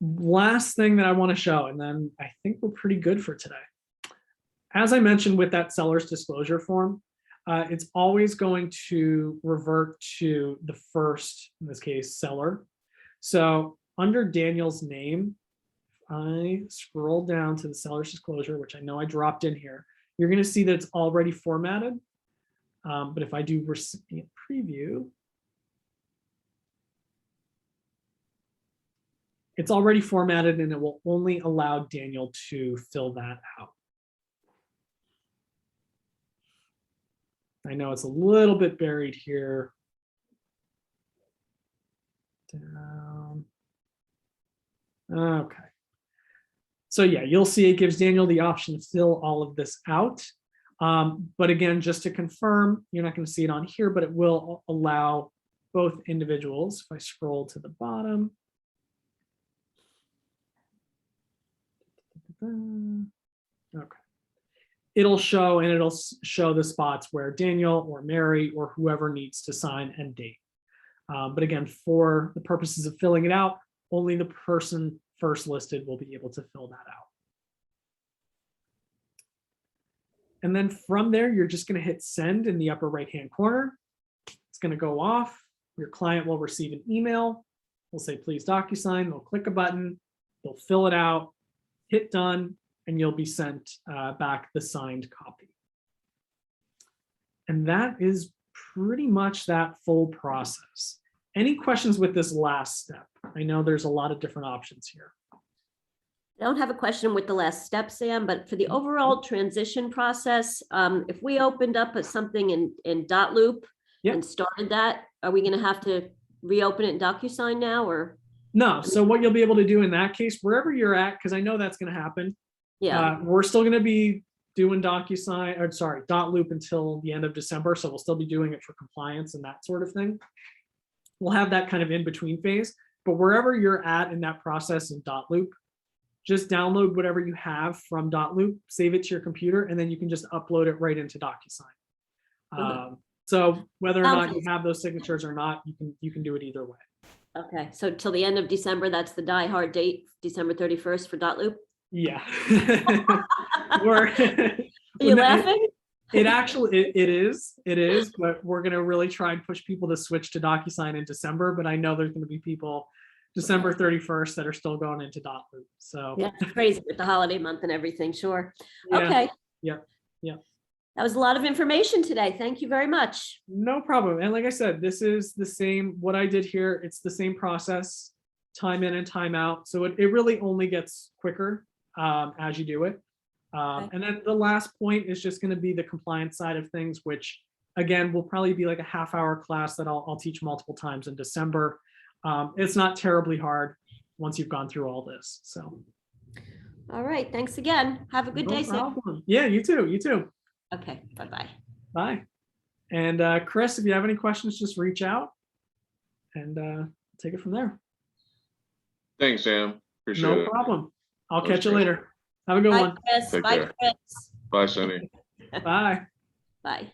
Last thing that I want to show, and then I think we're pretty good for today. As I mentioned with that seller's disclosure form, it's always going to revert to the first, in this case, seller. So under Daniel's name, if I scroll down to the seller's disclosure, which I know I dropped in here, you're going to see that it's already formatted. But if I do recipient preview, it's already formatted and it will only allow Daniel to fill that out. I know it's a little bit buried here. Down. Okay. So yeah, you'll see it gives Daniel the option to fill all of this out. But again, just to confirm, you're not going to see it on here, but it will allow both individuals. If I scroll to the bottom. Okay. It'll show, and it'll show the spots where Daniel or Mary or whoever needs to sign and date. But again, for the purposes of filling it out, only the person first listed will be able to fill that out. And then from there, you're just going to hit send in the upper right-hand corner. It's going to go off. Your client will receive an email. We'll say, please DocuSign. They'll click a button. They'll fill it out, hit done, and you'll be sent back the signed copy. And that is pretty much that full process. Any questions with this last step? I know there's a lot of different options here. I don't have a question with the last step, Sam, but for the overall transition process, if we opened up something in Dotloop and started that, are we going to have to reopen it in DocuSign now, or? No. So what you'll be able to do in that case, wherever you're at, because I know that's going to happen. Yeah. We're still going to be doing DocuSign, or sorry, Dotloop until the end of December. So we'll still be doing it for compliance and that sort of thing. We'll have that kind of in between phase, but wherever you're at in that process in Dotloop, just download whatever you have from Dotloop, save it to your computer, and then you can just upload it right into DocuSign. So whether or not you have those signatures or not, you can do it either way. Okay. So till the end of December, that's the die-hard date, December 31st for Dotloop? Yeah. Are you laughing? It actually, it is, but we're going to really try and push people to switch to DocuSign in December, but I know there's going to be people December 31st that are still going into Dotloop. So yeah, it's crazy with the holiday month and everything. Sure. Yeah. Okay. Yeah. That was a lot of information today. Thank you very much. No problem. And like I said, this is the same, what I did here, it's the same process, time in and time out. So it really only gets quicker as you do it. Okay. And then the last point is just going to be the compliance side of things, which again, will probably be like a half-hour class that I'll teach multiple times in December. It's not terribly hard once you've gone through all this. So. All right. Thanks again. Have a good day, Sam. Yeah, you too. You too. Okay. Bye-bye. Bye. And Chris, if you have any questions, just reach out and take it from there. Thanks, Sam. Appreciate it. No problem. I'll That was catch you great. later. Have a good Bye, one. Chris. Take Bye, care. Chris. Bye, Cindy. Bye. Bye.